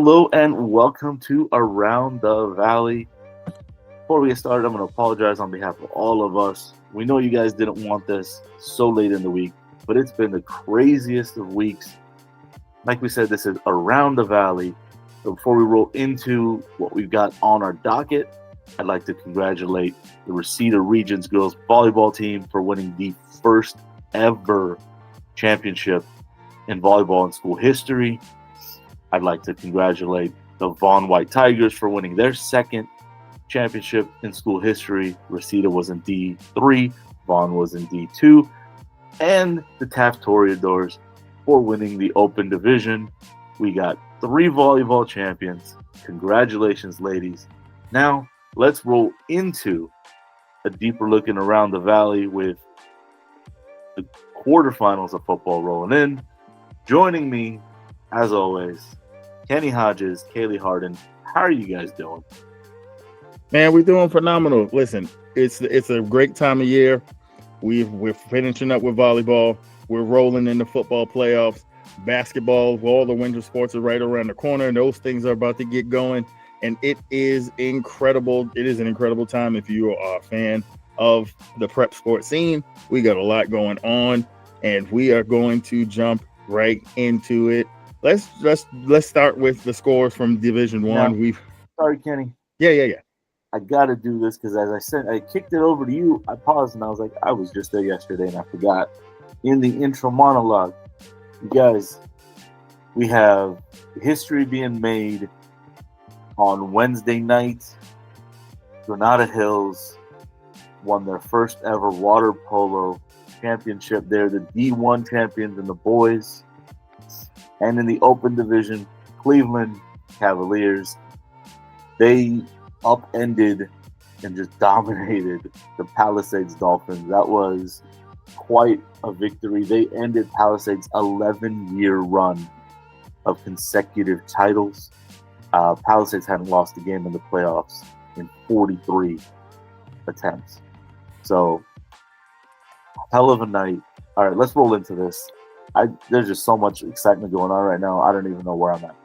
Hello and welcome to Around the Valley. Before we get started, I'm going to apologize on behalf of all of us. We know you guys didn't want this so late in the week, but it's been the craziest of weeks. Like we said, this is Around the Valley. So before we roll into what we've got on our docket, I'd like to congratulate the Reseda Regions girls volleyball team for winning the first ever championship in volleyball in school history. I'd like to congratulate the Vaughn White Tigers for winning their second championship in school history. Reseda was in D3, Vaughn was in D2, and the Taft Toreadors for winning the open division. We got 3 volleyball champions. Congratulations, ladies. Now, let's roll into a deeper look in Around the Valley with the quarterfinals of football rolling in. Joining me, as always, Kenny Hodges, Kaylee Harden. How are you guys doing? Man, we're doing phenomenal. Listen, it's a great time of year. We're finishing up with volleyball. We're rolling into football playoffs. Basketball, all the winter sports are right around the corner. Those things are about to get going. And it is incredible. It is an incredible time if you are a fan of the prep sports scene. We got a lot going on, and we are going to jump right into it. Let's start with the scores from Division One. Sorry, Kenny. Yeah. I got to do this because, as I said, I kicked it over to you. I paused and I was like, I was just there yesterday and I forgot. In the intro monologue, you guys, we have history being made on Wednesday night. Granada Hills won their first ever water polo championship. They're the D1 champions in the boys. And in the open division, Cleveland Cavaliers, they upended and just dominated the Palisades Dolphins. That was quite a victory. They ended Palisades' 11-year run of consecutive titles. Palisades hadn't lost a game in the playoffs in 43 attempts. So, hell of a night. All right, let's roll into this. There's just so much excitement going on right now. I don't even know where I'm at.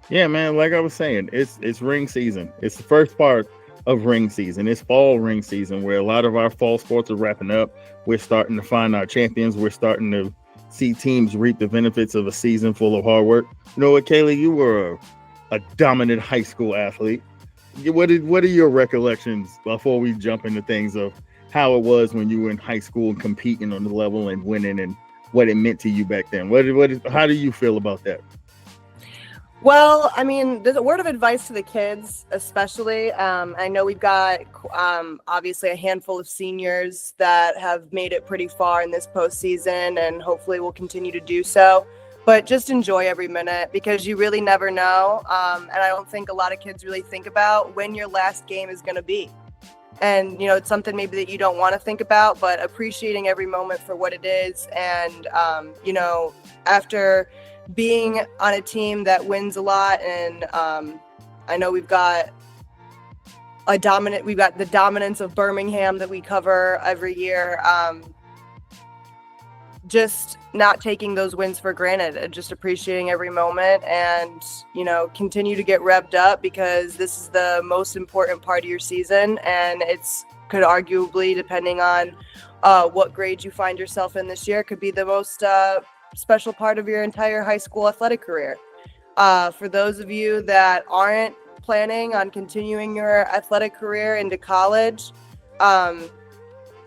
Yeah, man, like I was saying, it's ring season. It's the first part of ring season. It's fall ring season where a lot of our fall sports are wrapping up. We're starting to find our champions. We're starting to see teams reap the benefits of a season full of hard work. You know what, Kaylee? You were a dominant high school athlete. What are your recollections before we jump into things of how it was when you were in high school and competing on the level and winning and what it meant to you back then? How do you feel about that? Well, I mean, there's a word of advice to the kids, especially. I know we've got obviously a handful of seniors that have made it pretty far in this postseason and hopefully will continue to do so. But just enjoy every minute because you really never know. And I don't think a lot of kids really think about when your last game is going to be. And, it's something maybe that you don't want to think about, but appreciating every moment for what it is. And, after being on a team that wins a lot, and I know we've got the dominance of Birmingham that we cover every year. Just not taking those wins for granted and just appreciating every moment and, continue to get revved up because this is the most important part of your season. And could arguably, depending on what grade you find yourself in this year, could be the most special part of your entire high school athletic career. For those of you that aren't planning on continuing your athletic career into college,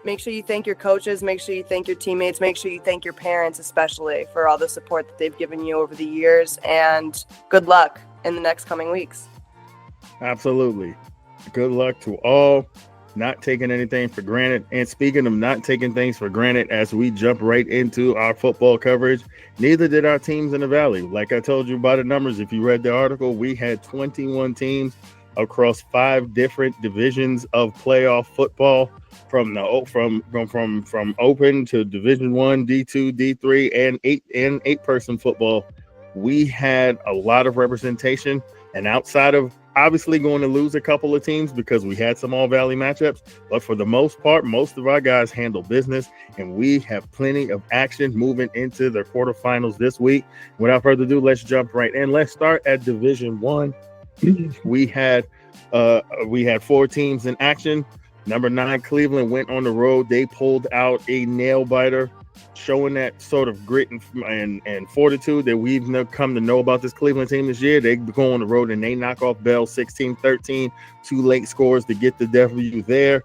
make sure you thank your coaches, make sure you thank your teammates, make sure you thank your parents, especially for all the support that they've given you over the years, and good luck in the next coming weeks. Absolutely. Good luck to all. Not taking anything for granted. And speaking of not taking things for granted, as we jump right into our football coverage, neither did our teams in the Valley. Like I told you by the numbers, if you read the article, we had 21 teams across 5 different divisions of playoff football, from open to Division 1, D2, D3, and 8-person football. We had a lot of representation, and outside of obviously going to lose a couple of teams because we had some All Valley matchups, but for the most part, most of our guys handle business, and we have plenty of action moving into the quarterfinals this week. Without further ado, let's jump right in. Let's start at Division 1. We had 4 teams in action. Number 9, Cleveland went on the road. They pulled out a nail biter, showing that sort of grit and fortitude that we've come to know about this Cleveland team this year. They go on the road and they knock off Bell 16-13. 2 late scores to get the W there.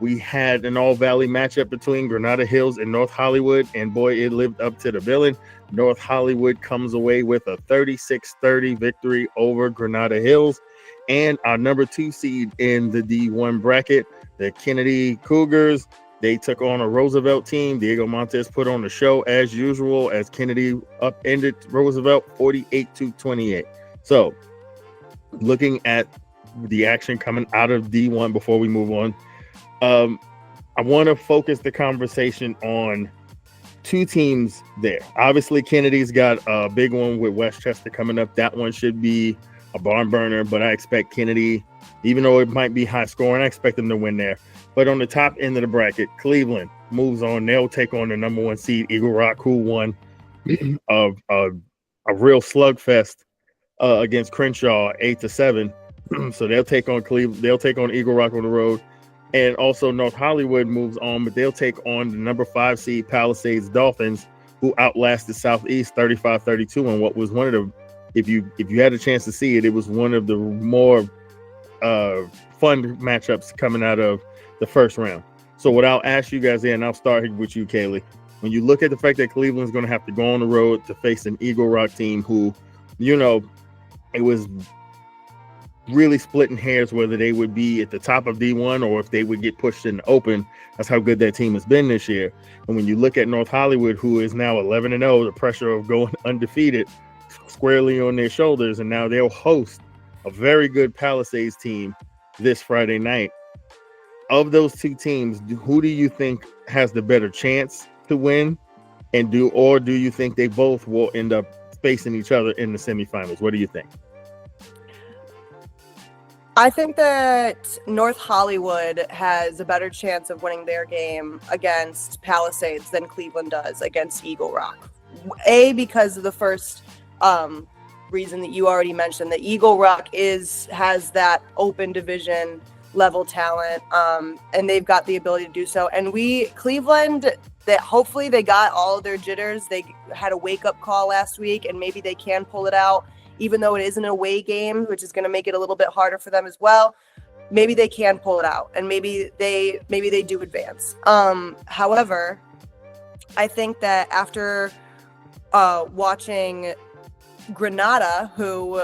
We had an all-valley matchup between Granada Hills and North Hollywood, and boy, it lived up to the billing. North Hollywood comes away with a 36-30 victory over Granada Hills. And our number 2 seed in the D1 bracket, the Kennedy Cougars, they took on a Roosevelt team. Diego Montes put on the show as usual as Kennedy upended Roosevelt 48-28. So looking at the action coming out of D1 before we move on, I want to focus the conversation on 2 teams there. Obviously, Kennedy's got a big one with Westchester coming up. That one should be a barn burner, but I expect Kennedy, even though it might be high scoring, I expect them to win there. But on the top end of the bracket, Cleveland moves on. They'll take on the number 1 seed, Eagle Rock, who won a real slugfest against Crenshaw 8-7. So they'll take on Cleveland. They'll take on Eagle Rock on the road. And also North Hollywood moves on, but they'll take on the number 5 seed Palisades Dolphins, who outlasted Southeast 35-32. And what was one of the, if you had a chance to see it, it was one of the more fun matchups coming out of the first round. So what I'll ask you guys there, and I'll start with you, Kaylee. When you look at the fact that Cleveland's going to have to go on the road to face an Eagle Rock team who, it was really splitting hairs whether they would be at the top of D1 or if they would get pushed in the open. That's how good that team has been this year. And when you look at North Hollywood, who is now 11-0, the pressure of going undefeated squarely on their shoulders, and now they'll host a very good Palisades team this Friday night. Of those 2 teams, who do you think has the better chance to win? And do you think they both will end up facing each other in the semifinals? What do you think? I think that North Hollywood has a better chance of winning their game against Palisades than Cleveland does against Eagle Rock. Because of the first reason that you already mentioned, that Eagle Rock has that open division level talent, and they've got the ability to do so. And Cleveland, that hopefully they got all of their jitters. They had a wake-up call last week, and maybe they can pull it out. Even though it is an away game, which is going to make it a little bit harder for them as well, maybe they can pull it out, and maybe they do advance. However, I think that after watching Granada, who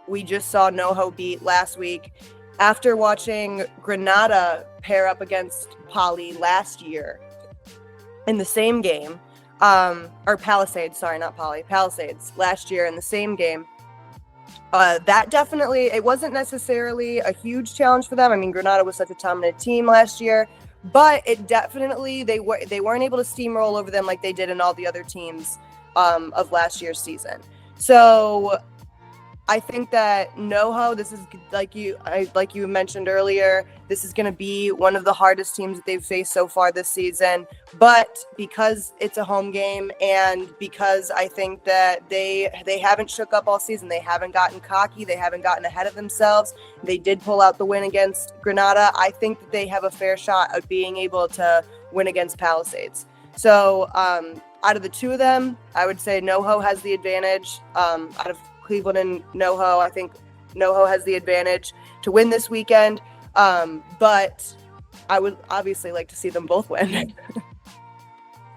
we just saw NoHo beat last week, after watching Granada pair up against Poly last year in the same game, or Palisades, sorry, not Poly, Palisades last year in the same game, that definitely, it wasn't necessarily a huge challenge for them. I mean, Granada was such a dominant team last year, but it definitely, they weren't able to steamroll over them like they did in all the other teams of last year's season. So I think that NoHo, this is like you mentioned earlier, this is going to be one of the hardest teams that they've faced so far this season. But because it's a home game, and because I think that they haven't shook up all season, they haven't gotten cocky, they haven't gotten ahead of themselves. They did pull out the win against Granada. I think that they have a fair shot of being able to win against Palisades. So out of the 2 of them, I would say NoHo has the advantage. Out of Cleveland and NoHo, I think NoHo has the advantage to win this weekend, but I would obviously like to see them both win.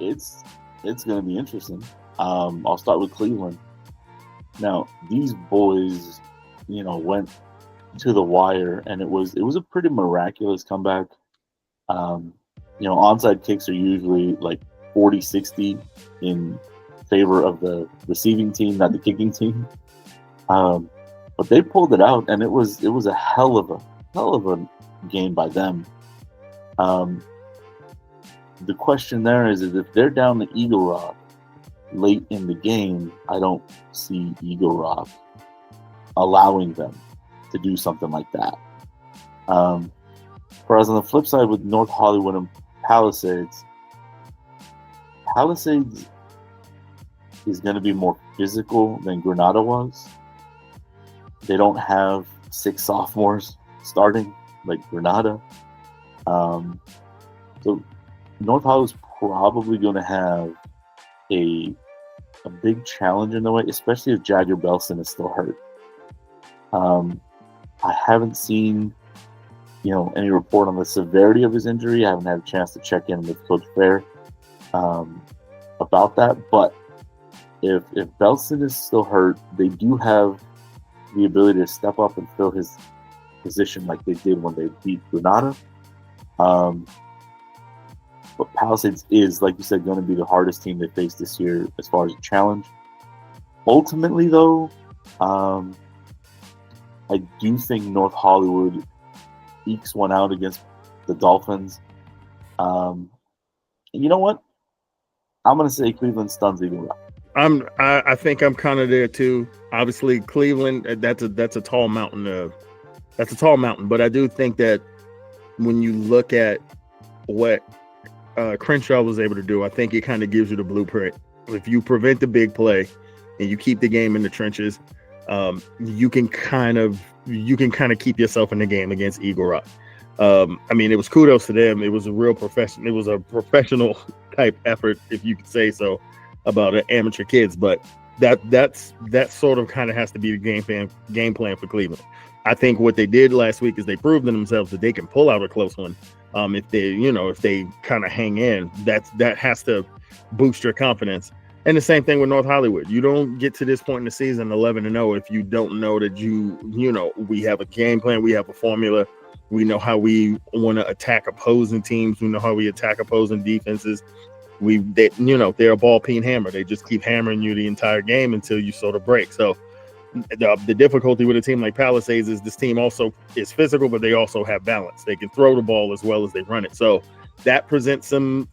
It's going to be interesting. I'll start with Cleveland. Now, these boys, went to the wire, and it was a pretty miraculous comeback. Onside kicks are usually like 40-60 in favor of the receiving team, not the kicking team. But they pulled it out, and it was a hell of a game by them. The question there is if they're down to Eagle Rock late in the game, I don't see Eagle Rock allowing them to do something like that. Whereas on the flip side with North Hollywood and Palisades is going to be more physical than Granada was. They don't have 6 sophomores starting like Granada. So North Hollywood's probably going to have a big challenge in the way, especially if Jagger Belson is still hurt. I haven't seen, any report on the severity of his injury. I haven't had a chance to check in with Coach Fair about that. But if Belson is still hurt, they do have the ability to step up and fill his position like they did when they beat Granada. But Palisades is, like you said, going to be the hardest team they face this year as far as a challenge. Ultimately, though, I do think North Hollywood ekes one out against the Dolphins. And you know what? I'm going to say Cleveland stuns Eagle Rock. I think I'm kind of there too. Obviously, Cleveland, that's a tall mountain. That's a tall mountain. But I do think that when you look at what Crenshaw was able to do, I think it kind of gives you the blueprint. If you prevent the big play and you keep the game in the trenches, you can kind of keep yourself in the game against Eagle Rock. It was kudos to them. It was a real profession. It was a professional type effort, if you could say so, about amateur kids. But that sort of kind of has to be the game plan for Cleveland. I think what they did last week is they proved to themselves that they can pull out a close one. If they kind of hang in, that has to boost your confidence. And the same thing with North Hollywood. You don't get to this point in the season 11-0 if you don't know that we have a game plan, we have a formula, we know how we want to attack opposing teams, we know how we attack opposing defenses. They're a ball peen hammer. They just keep hammering you the entire game until you sort of break. So the difficulty with a team like Palisades is this team also is physical, but they also have balance. They can throw the ball as well as they run it. So that presents some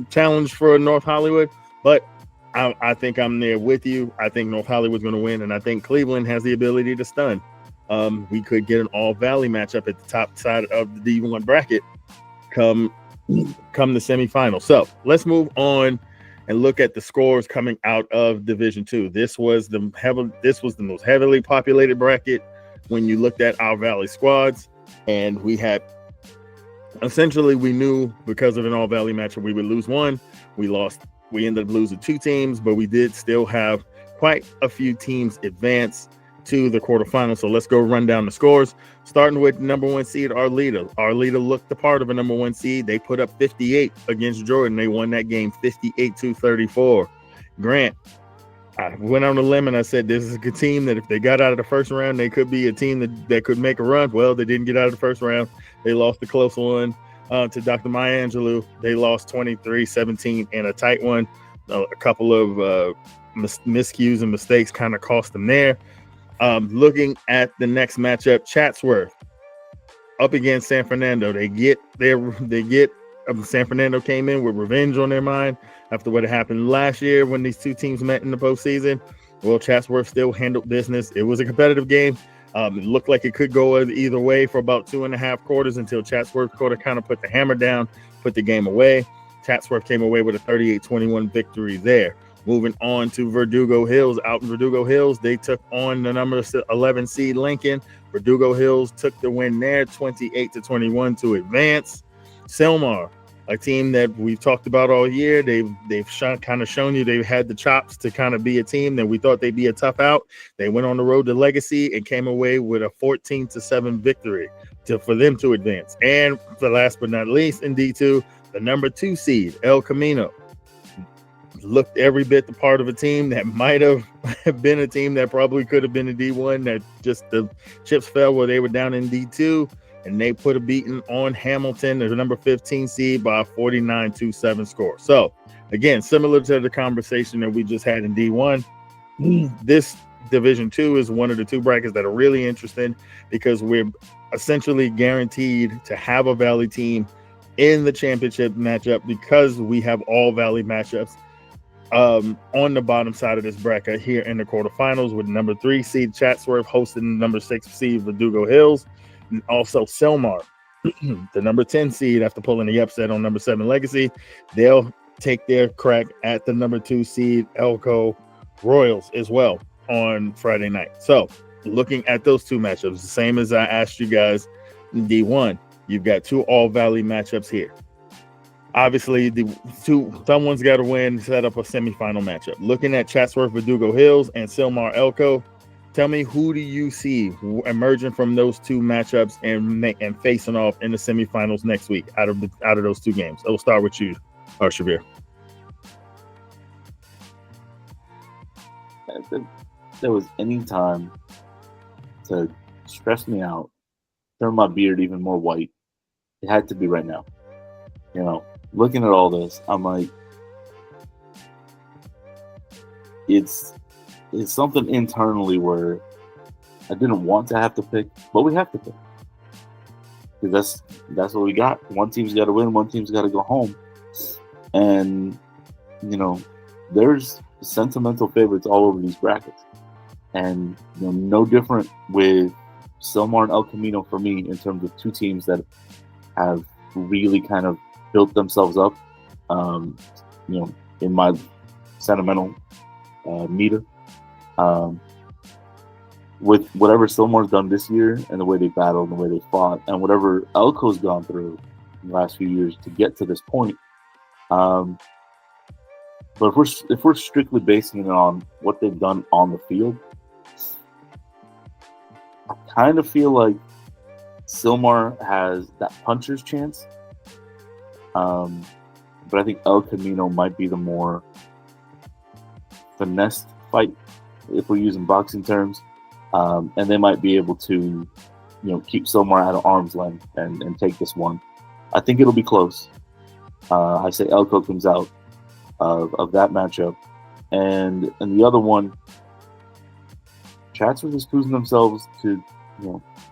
challenge for North Hollywood. But I think I'm there with you. I think North Hollywood's going to win, and I think Cleveland has the ability to stun. We could get an all-valley matchup at the top side of the D1 bracket come the semifinals. So let's move on and look at the scores coming out of Division 2. This was the most heavily populated bracket when you looked at our Valley squads, and we knew because of an all-Valley matchup we would lose one. We ended up losing 2 teams, but we did still have quite a few teams advance to the quarterfinals. So let's go run down the scores. Starting with number 1 seed Arleta. Arleta looked the part of a number 1 seed. They put up 58 against Jordan. They won that game 58-34. Grant, I went on a limb and I said this is a good team that if they got out of the first round, they could be a team that could make a run. Well, they didn't get out of the first round. They lost a close one to Dr. Maya Angelou. They lost 23-17 in a tight one. A couple of miscues and mistakes kind of cost them there. Looking at the next matchup, Chatsworth up against San Fernando. San Fernando came in with revenge on their mind after what happened last year when these 2 teams met in the postseason. Well, Chatsworth still handled business. It was a competitive game. It looked like it could go either way for about 2.5 quarters until Chatsworth kind of put the hammer down, put the game away. Chatsworth came away with a 38-21 victory there. Moving on to Verdugo Hills. Out in Verdugo Hills, they took on the number 11 seed Lincoln. Verdugo Hills took the win there, 28-21 to advance. Selmar, a team that we've talked about all year. They've shown you they've had the chops to kind of be a team that we thought they'd be a tough out. They went on the road to Legacy and came away with a 14-7 victory for them to advance. And for last but not least, in D2, the number 2 seed El Camino looked every bit the part of a team that might have been a team that probably could have been a D1, that just the chips fell where they were down in D2, and they put a beating on Hamilton, the number 15 seed, by a 49-7 score. So again, similar to the conversation that we just had in D1, this Division 2 is one of the 2 brackets that are really interesting because we're essentially guaranteed to have a Valley team in the championship matchup because we have all Valley matchups. on the bottom side of this bracket here in the quarterfinals with number 3 seed Chatsworth hosting number 6 seed Verdugo Hills, and also Selmar, the number 10 seed, after pulling the upset on number 7 Legacy. They'll take their crack at the number 2 seed Elko Royals as well on Friday night. So looking at those two matchups, the same as I asked you guys in D1, you've got 2 All Valley matchups here. Obviously, someone's got to win, set up a semifinal matchup. Looking at Chatsworth Verdugo Hills and Silmar Elko, tell me, who do you see emerging from those 2 matchups and facing off in the semifinals next week out of those 2 games? I'll start with you, Shabir. If there was any time to stress me out, turn my beard even more white, it had to be right now. You know, looking at all this, I'm like, it's something internally where I didn't want to have to pick, but we have to pick, because that's what we got. One team's got to win, one team's got to go home, and there's sentimental favorites all over these brackets, and no different with Selmar and El Camino for me in terms of 2 teams that have really kind of built themselves up, in my sentimental meter. With whatever Silmar's done this year and the way they battled and the way they fought and whatever Elko's gone through in the last few years to get to this point. But if we're strictly basing it on what they've done on the field, I kind of feel like Silmar has that puncher's chance. But I think El Camino might be the more finessed fight, if we're using boxing terms. And they might be able to, keep Silmar at arm's length and take this one. I think it'll be close. I say Elko comes out of that matchup. And the other one, Chatsworth is proving themselves to,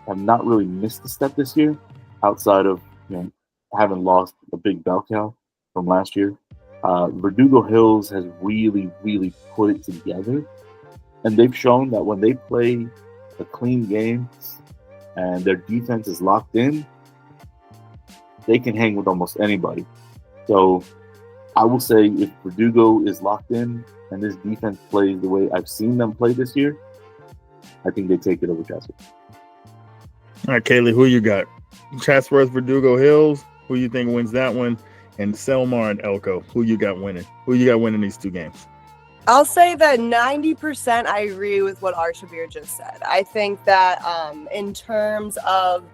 have not really missed a step this year, outside of, having lost a big bell cow from last year. Verdugo Hills has really, really put it together. And they've shown that when they play a clean game and their defense is locked in, they can hang with almost anybody. So I will say, if Verdugo is locked in and this defense plays the way I've seen them play this year, I think they take it over Chatsworth. All right, Kaylee, who you got? Chatsworth, Verdugo Hills, who you think wins that one? And Selmar and Elko, who you got winning? Who you got winning these 2 games? I'll say that 90% I agree with what Arshabir just said. I think that in terms of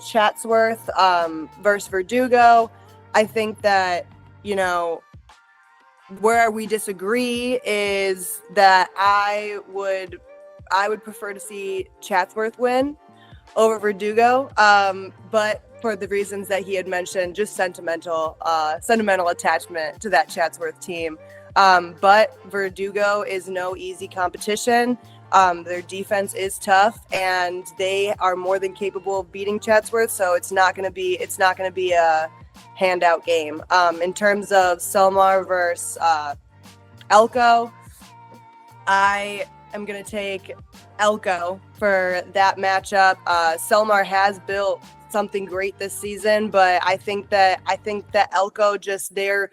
Chatsworth versus Verdugo, I think that, where we disagree is that I would prefer to see Chatsworth win over Verdugo, but for the reasons that he had mentioned, just sentimental attachment to that Chatsworth team. But Verdugo is no easy competition. Their defense is tough, and they are more than capable of beating Chatsworth. So it's not going to be a handout game. In terms of Selmar versus Elko, I am going to take Elko for that matchup. Selmar has built something great this season, but I think that Elko they're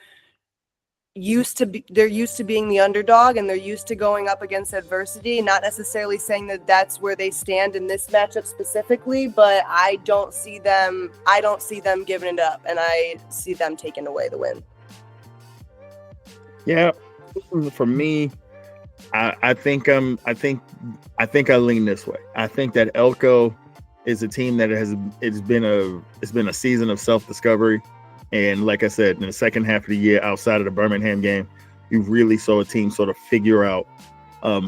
used to being the underdog, and they're used to going up against adversity. Not necessarily saying that that's where they stand in this matchup specifically, but I don't see them giving it up, and I see them taking away the win. Yeah, for me, I think I lean this way. I think that Elko is a team that it's been a season of self-discovery. And like I said, in the second half of the year, outside of the Birmingham game, you really saw a team sort of figure out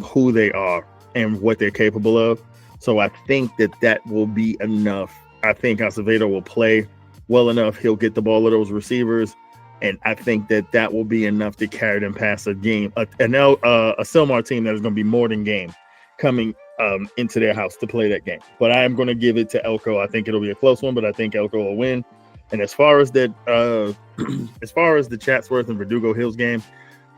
who they are and what they're capable of. So I think that will be enough. I think Acevedo will play well enough. He'll get the ball to those receivers. And I think that will be enough to carry them past a game, a Selmar team that is going to be more than game coming into their house to play that game. But I am going to give it to Elko. I think it'll be a close one, but I think Elko will win. And as far as that, as far as the Chatsworth and Verdugo Hills game,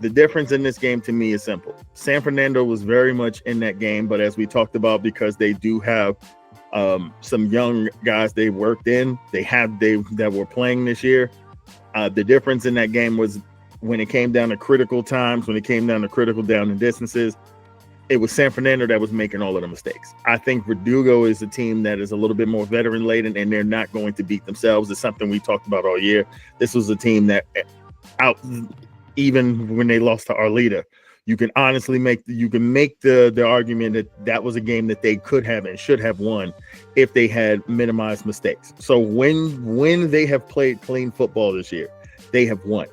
the difference in this game to me is simple. San Fernando was very much in that game, but as we talked about, because they do have some young guys they worked in, they that were playing this year. The difference in that game was when it came down to critical times, when it came down to critical down and distances, it was San Fernando that was making all of the mistakes. I think Verdugo is a team that is a little bit more veteran laden, and they're not going to beat themselves. It's something we talked about all year. This was a team that even when they lost to Arleta, you can honestly make the argument that was a game that they could have and should have won if they had minimized mistakes. So when they have played clean football this year, they have won.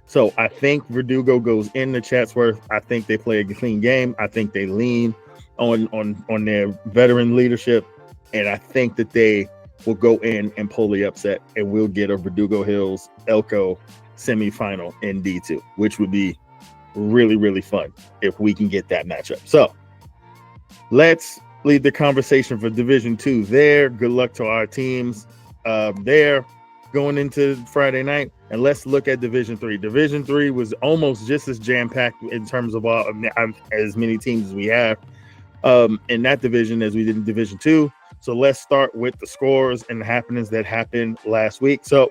So I think Verdugo goes into Chatsworth. I think they play a clean game. I think they lean on their veteran leadership, and I think that they will go in and pull the upset, and we'll get a Verdugo Hills Elko semifinal in D2, which would be really, really fun if we can get that matchup. So let's leave the conversation for Division 2 there. Good luck to our teams there going into Friday night. And let's look at Division 3. Division 3 was almost just as jam-packed in terms of as many teams as we have in that division as we did in Division 2. So let's start with the scores and the happenings that happened last week. So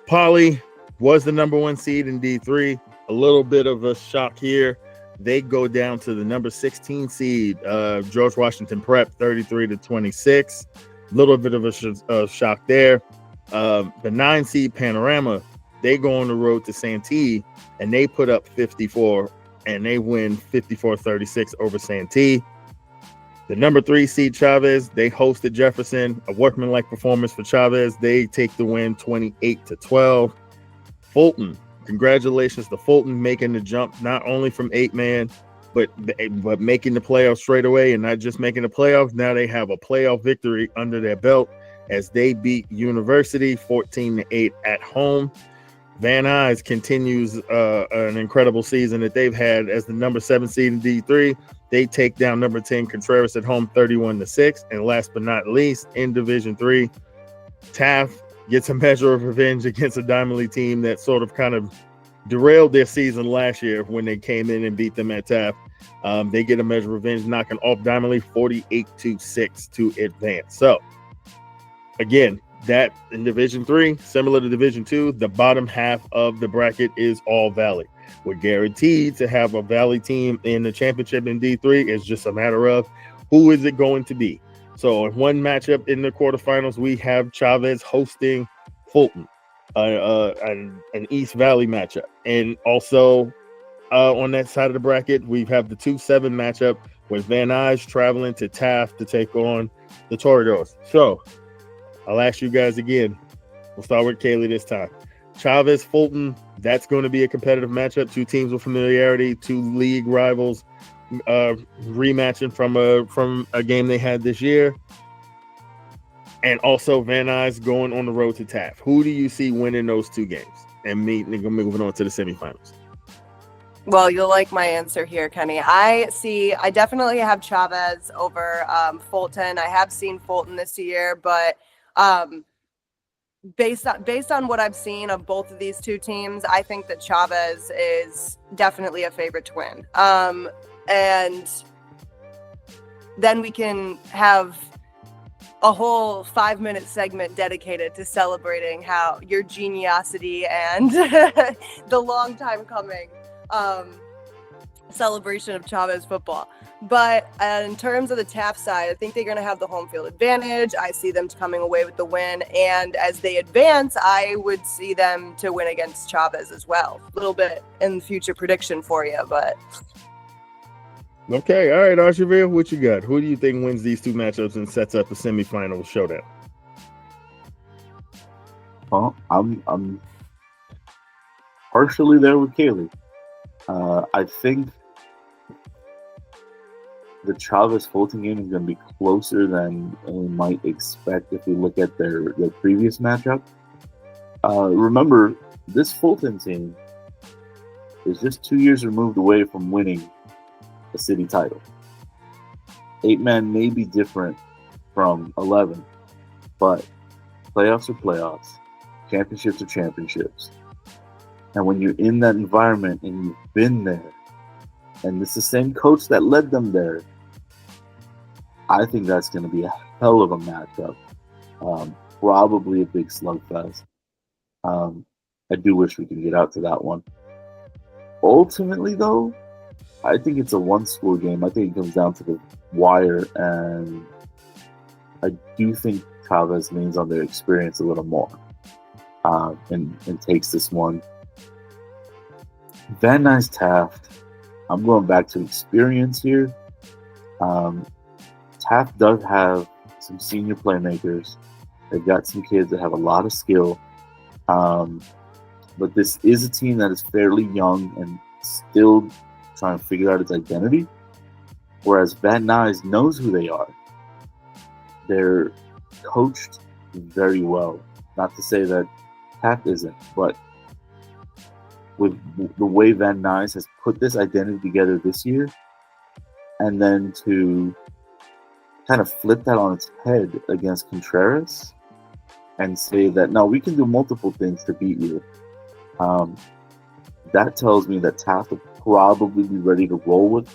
Poly was the number 1 seed in D3. A little bit of a shock here. They go down to the number 16 seed, George Washington Prep, 33-26. A little bit of a shock there. The 9 seed Panorama, they go on the road to Santee, and they put up 54, and they win 54-36 over Santee. The number 3 seed Chavez, they hosted Jefferson, a workmanlike performance for Chavez. They take the win 28-12. Fulton, congratulations to Fulton making the jump not only from 8-man, but making the playoffs straight away, and not just making the playoffs. Now they have a playoff victory under their belt as they beat University 14-8 at home. Van Nuys continues an incredible season that they've had as the number 7 seed in D3. They take down number 10 Contreras at home 31-6. And last but not least, in Division 3, Taft gets a measure of revenge against a Diamond League team that sort of kind of derailed their season last year when they came in and beat them at Taft. They get a measure of revenge, knocking off Diamond League 48-6 to advance. So, again, that in Division 3, similar to Division 2, the bottom half of the bracket is all Valley. We're guaranteed to have a Valley team in the championship in D3. It's just a matter of who is it going to be. So in one matchup in the quarterfinals, we have Chavez hosting Fulton, an East Valley matchup. And also on that side of the bracket, we have the 2-7 matchup with Van Nuys traveling to Taft to take on the Toreadors. So I'll ask you guys again. We'll start with Kaylee this time. Chavez, Fulton, that's going to be a competitive matchup. 2 teams with familiarity, 2 league rivals rematching from a game they had this year. And also Van Nuys going on the road to Taft. Who do you see winning those 2 games and moving on to the semifinals? Well, you'll like my answer here, Kenny. I definitely have Chavez over Fulton. I have seen Fulton this year, but based on what I've seen of both of these 2 teams, I think that Chavez is definitely a favorite to win. And then we can have a whole 5-minute segment dedicated to celebrating how your geniosity and the long time coming celebration of Chavez football. But in terms of the Taft side, I think they're going to have the home field advantage. I see them coming away with the win. And as they advance, I would see them to win against Chavez as well. A little bit in the future prediction for you, but... Okay, all right, Archiville, what you got? Who do you think wins these 2 matchups and sets up a semifinal showdown? Well, I'm partially there with Kaylee. I think the Chavez Fulton game is going to be closer than we might expect if we look at their previous matchup. Remember, this Fulton team is just 2 years removed away from winning a city title. 8-man may be different from 11, but playoffs are playoffs. Championships are championships. And when you're in that environment and you've been there, and it's the same coach that led them there, I think that's going to be a hell of a matchup. Probably a big slugfest. I do wish we could get out to that one. Ultimately, though, I think it's a one-score game. I think it comes down to the wire, and I do think Chavez leans on their experience a little more, and takes this one. Van Nuys Taft. I'm going back to experience here. Taft does have some senior playmakers. They've got some kids that have a lot of skill. But this is a team that is fairly young and still trying to figure out its identity. Whereas Van Nuys knows who they are. They're coached very well. Not to say that Taft isn't, but with the way Van Nuys has put this identity together this year, and then to kind of flip that on its head against Contreras and say that, no, we can do multiple things to beat you. That tells me that Taft will probably be ready to roll with.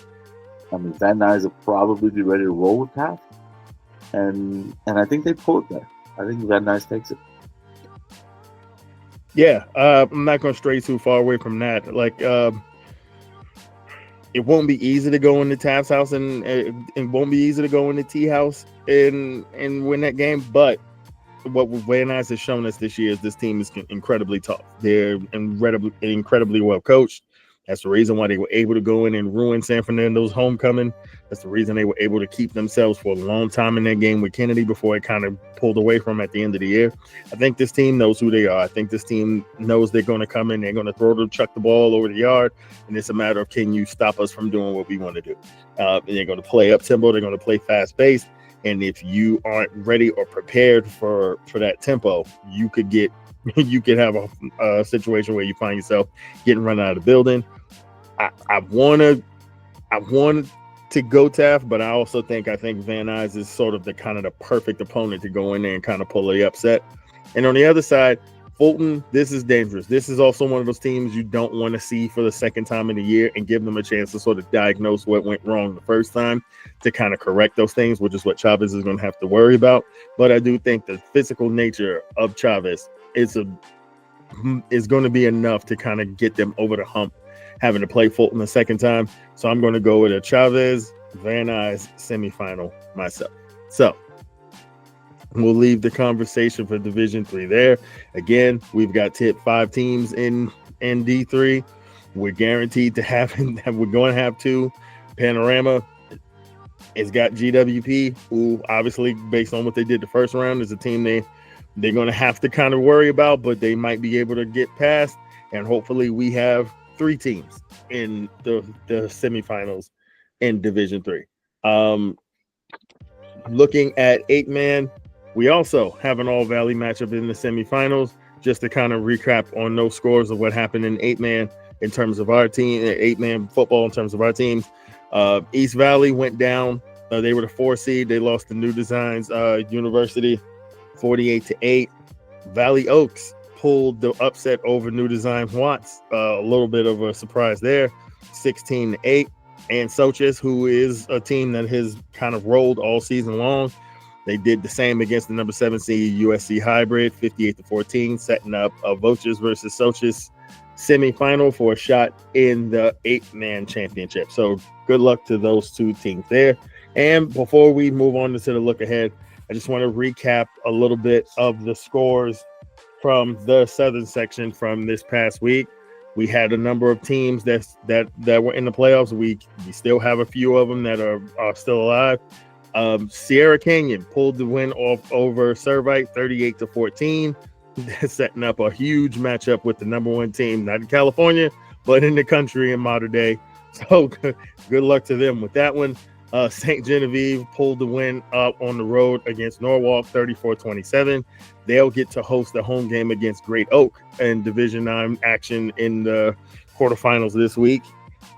Van Nuys will probably be ready to roll with Taft, and I think they pull it there. I think Van Nuys takes it. Yeah, I'm not going to stray too far away from that. Like, it won't be easy to go into Taft's house, and it won't be easy to go into T house and win that game. But what Van Nuys has shown us this year is this team is incredibly tough. They're incredibly well coached. That's the reason why they were able to go in and ruin San Fernando's homecoming. That's the reason they were able to keep themselves for a long time in that game with Kennedy before it kind of pulled away from at the end of the year. I think this team knows who they are. I think this team knows they're going to come in, they're going to chuck the ball over the yard, and it's a matter of, can you stop us from doing what we want to do? And they're going to play up tempo, they're going to play fast pace, and if you aren't ready or prepared for that tempo, you could have a situation where you find yourself getting run out of the building. I want to go Taft, but I also think Van Nuys is sort of the perfect opponent to go in there and kind of pull the upset. And on the other side, Fulton, this is dangerous. This is also one of those teams you don't want to see for the second time in the year and give them a chance to sort of diagnose what went wrong the first time to kind of correct those things, which is what Chavez is going to have to worry about. But I do think the physical nature of Chavez is going to be enough to kind of get them over the hump, having to play Fulton the second time. So I'm going to go with a Chavez, Van Nuys semifinal myself. So we'll leave the conversation for Division 3 there. Again, we've got 5 teams in D3. We're guaranteed to have we're going to have 2. Panorama has got GWP, who obviously, based on what they did the first round, is a team they're going to have to kind of worry about, but they might be able to get past. And hopefully we have 3 teams in the semifinals in Division 3. Looking at 8-man, we also have an All-Valley matchup in the semifinals. Just to kind of recap on those scores of what happened in 8-man in terms of our team, 8-man football in terms of our teams. East Valley went down. They were the 4 seed. They lost to New Designs University 48-8. Valley Oaks pulled the upset over New Design Watts. A little bit of a surprise there, 16-8. And Soches, who is a team that has kind of rolled all season long, they did the same against the number 7 seed USC Hybrid, 58-14, setting up a Vultures versus Soches semifinal for a shot in the 8-man championship. So good luck to those 2 teams there. And before we move on to the look ahead, I just want to recap a little bit of the scores from the Southern section from this past week. We had a number of teams that were in the playoffs. We still have a few of them that are still alive. Sierra Canyon pulled the win off over Servite 38-14, setting up a huge matchup with the number 1 team, not in California, but in the country in modern day. So good luck to them with that one. St. Genevieve pulled the win up on the road against Norwalk 34-27. They'll get to host the home game against Great Oak in Division 9 action in the quarterfinals this week.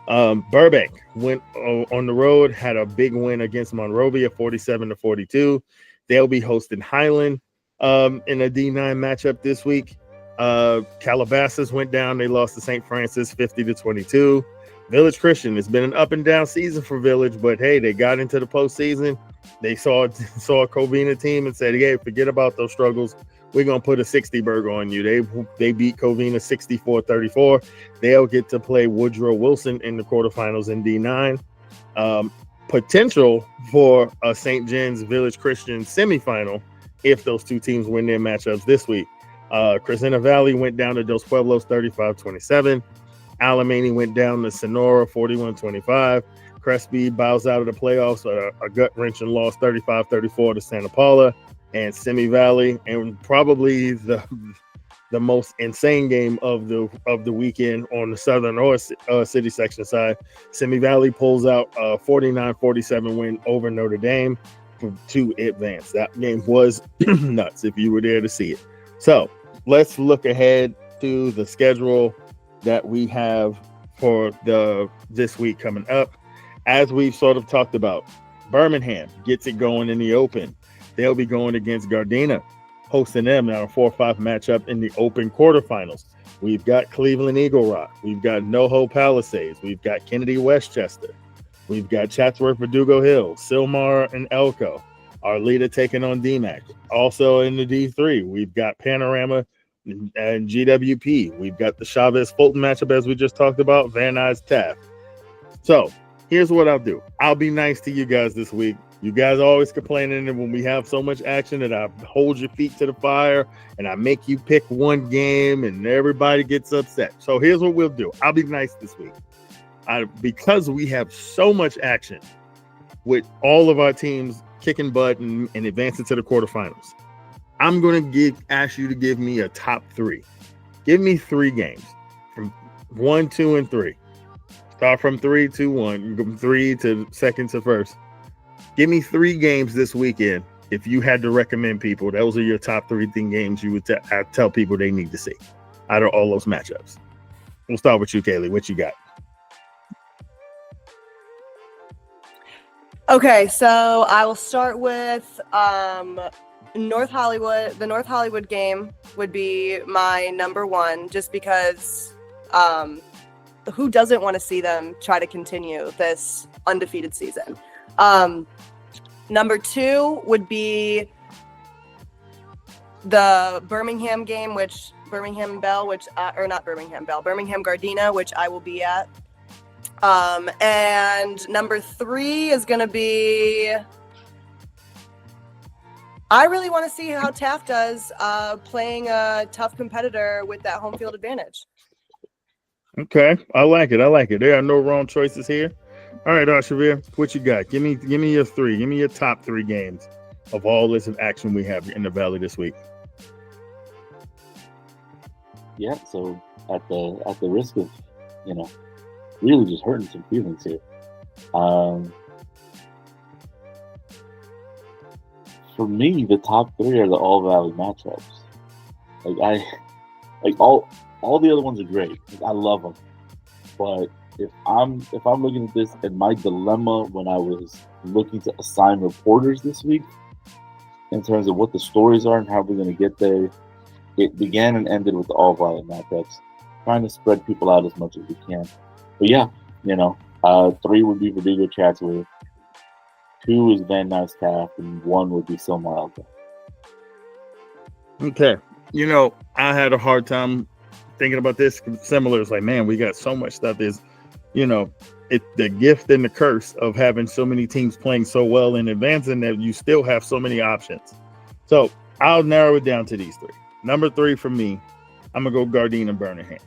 Burbank went on the road, had a big win against Monrovia 47-42. They'll be hosting Highland in a D9 matchup this week. Calabasas went down. They lost to St. Francis 50-22. Village Christian, it's been an up and down season for Village, but hey, they got into the postseason. They saw a Covina team and said, hey, forget about those struggles. We're going to put a 60 burger on you. They beat Covina 64-34. They'll get to play Woodrow Wilson in the quarterfinals in D9. Potential for a St. Jen's Village Christian semifinal if those two teams win their matchups this week. Crescenta Valley went down to Dos Pueblos 35-27. Alemany went down to Sonora 41-25. Crespi bows out of the playoffs, a gut-wrenching loss 35-34 to Santa Paula. And Semi Valley, and probably the most insane game of the weekend on the Southern or City section side. Semi Valley pulls out a 49-47 win over Notre Dame to advance. That game was nuts if you were there to see it. So let's look ahead to the schedule that we have for this week coming up. As we've sort of talked about, Birmingham gets it going in the open. They'll be going against Gardena, hosting them on a 4-5 matchup in the open quarterfinals. We've got Cleveland Eagle Rock. We've got NoHo Palisades. We've got Kennedy Westchester. We've got Chatsworth Verdugo Hill, Sylmar and Elko. Our leader taking on DMAC. Also in the D3, we've got Panorama and GWP. We've got the Chavez Fulton matchup, as we just talked about, Van Nuys Taft. So here's what I'll do. I'll be nice to you guys this week. You guys are always complaining that when we have so much action that I hold your feet to the fire and I make you pick one game and everybody gets upset. So here's what we'll do. I'll be nice this week. Because we have so much action with all of our teams kicking butt and advancing to the quarterfinals, I'm going to ask you to give me a top 3. Give me 3 games from 1, 2, and 3. Start from 3 to 1, 3 to second to first. Give me 3 games this weekend. If you had to recommend people, those are your top 3 games you would tell people they need to see out of all those matchups. We'll start with you, Kaylee. What you got? Okay, so I will start with North Hollywood. The North Hollywood game would be my number 1, just because who doesn't want to see them try to continue this undefeated season? Number 2 would be the Birmingham game, Birmingham Gardena, which I will be at. And number 3 is going to be, I really want to see how Taft does playing a tough competitor with that home field advantage. Okay, I like it. There are no wrong choices here. All right, Shavir, what you got? Give me your 3. Give me your top 3 games of all this action we have in the Valley this week. Yeah, so at the risk of, really just hurting some feelings here. For me, the top 3 are the All Valley matchups. All the other ones are great. I love them, but if I'm looking at this, and my dilemma when I was looking to assign reporters this week, in terms of what the stories are and how we're going to get there, it began and ended with the All Valley matchups, trying to spread people out as much as we can. But yeah, 3 would be Verdugo Chatsworth, 2 is Van Nuys Taft, and 1 would be Sylmar Elko. Okay. I had a hard time thinking about this. Similar, it's like, man, we got so much stuff. Is it's the gift and the curse of having so many teams playing so well in advance, and that you still have so many options. So I'll narrow it down to these 3. Number 3 for me, I'm gonna go Gardena Birmingham.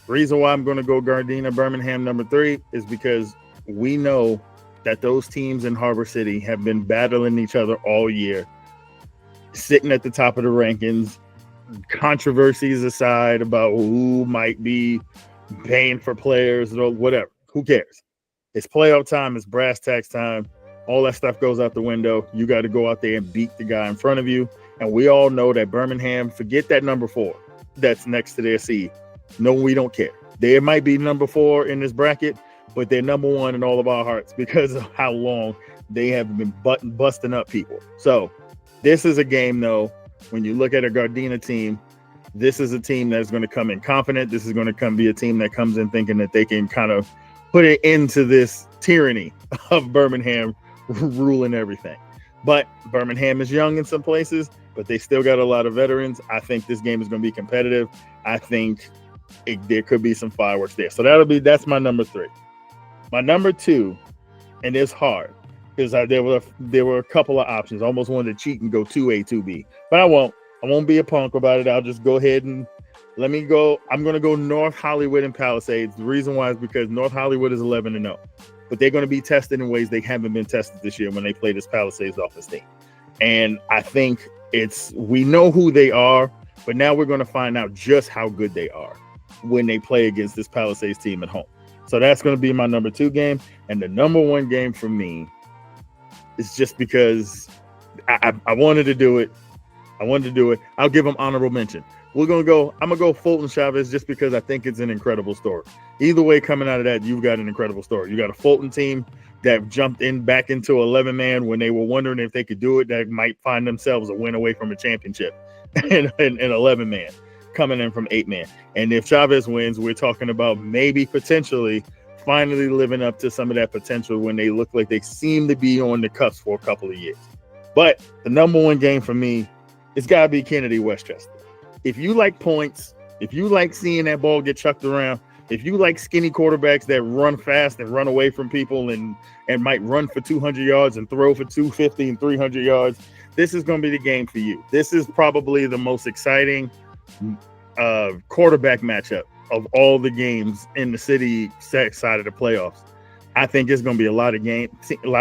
The reason why I'm gonna go Gardena Birmingham number 3 is because we know that those teams in Harbor City have been battling each other all year, sitting at the top of the rankings. Controversies aside about who might be paying for players or whatever, who cares? It's playoff time, it's brass tacks time. All that stuff goes out the window. You got to go out there and beat the guy in front of you. And we all know that Birmingham, forget that number 4 that's next to their seed. No, we don't care. They might be number 4 in this bracket, but they're number 1 in all of our hearts because of how long they have been busting up people. So this is a game, though, when you look at a Gardena team This is a team that's going to come in confident. This is going to be a team that comes in thinking that they can kind of put it into this tyranny of Birmingham ruling everything. But Birmingham is young in some places, but they still got a lot of veterans. I think this game is going to be competitive. I think there could be some fireworks there. So that's my number 3. My number 2, and it's hard because there were a couple of options. I almost wanted to cheat and go 2A, 2B, but I won't. I won't be a punk about it. I'll just go ahead and let me go. I'm going to go North Hollywood and Palisades. The reason why is because North Hollywood is 11-0, but they're going to be tested in ways they haven't been tested this year when they play this Palisades offense team. And I think we know who they are, but now we're going to find out just how good they are when they play against this Palisades team at home. So that's going to be my number 2 game. And the number 1 game for me is just because I wanted to do it. I'll give them honorable mention. I'm going to go Fulton Chavez just because I think it's an incredible story. Either way, coming out of that, you've got an incredible story. You got a Fulton team that jumped back into 11-man when they were wondering if they could do it, that might find themselves a win away from a championship and 11-man coming in from 8-man. And if Chavez wins, we're talking about maybe potentially finally living up to some of that potential when they look like they seem to be on the cusp for a couple of years. But the number 1 game for me, it's got to be Kennedy Westchester. If you like points, if you like seeing that ball get chucked around, if you like skinny quarterbacks that run fast and run away from people and might run for 200 yards and throw for 250 and 300 yards, this is going to be the game for you. This is probably the most exciting quarterback matchup of all the games in the city side of the playoffs. I think it's going to be a lot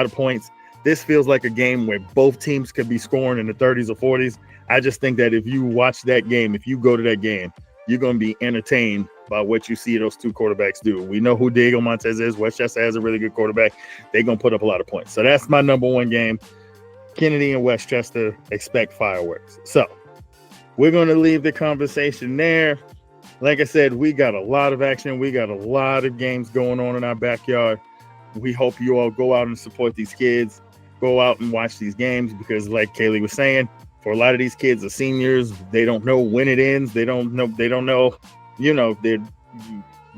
of points. This feels like a game where both teams could be scoring in the 30s or 40s. I just think that if you watch that game, if you go to that game, you're going to be entertained by what you see those 2 quarterbacks do. We know who Diego Montez is. Westchester has a really good quarterback. They're going to put up a lot of points. So that's my number 1 game. Kennedy and Westchester, expect fireworks. So we're going to leave the conversation there. Like I said, we got a lot of action. We got a lot of games going on in our backyard. We hope you all go out and support these kids. Go out and watch these games because, like Kaylee was saying, for a lot of these kids, the seniors, they don't know when it ends. They don't know,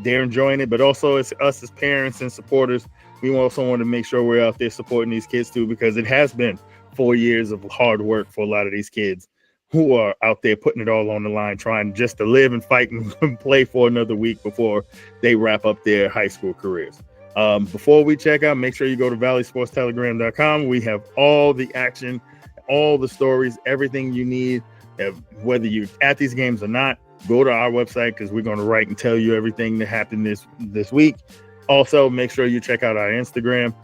they're enjoying it. But also, it's us as parents and supporters. We also want to make sure we're out there supporting these kids too, because it has been 4 years of hard work for a lot of these kids who are out there putting it all on the line, trying just to live and fight and play for another week before they wrap up their high school careers. Before we check out, make sure you go to valleysportstelegram.com. We have all the action, all the stories, everything you need. Whether you're at these games or not, go to our website because we're going to write and tell you everything that happened this week. Also, make sure you check out our Instagram.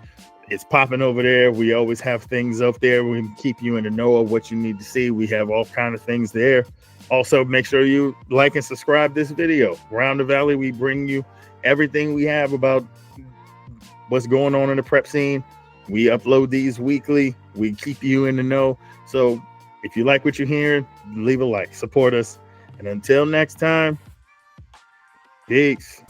It's popping over there. We always have things up there. We can keep you in the know of what you need to see. We have all kind of things there. Also, make sure you like and subscribe this video. Around the Valley, we bring you everything we have about what's going on in the prep scene. We upload these weekly. We keep you in the know. So if you like what you're hearing, leave a like, support us. And until next time, peace.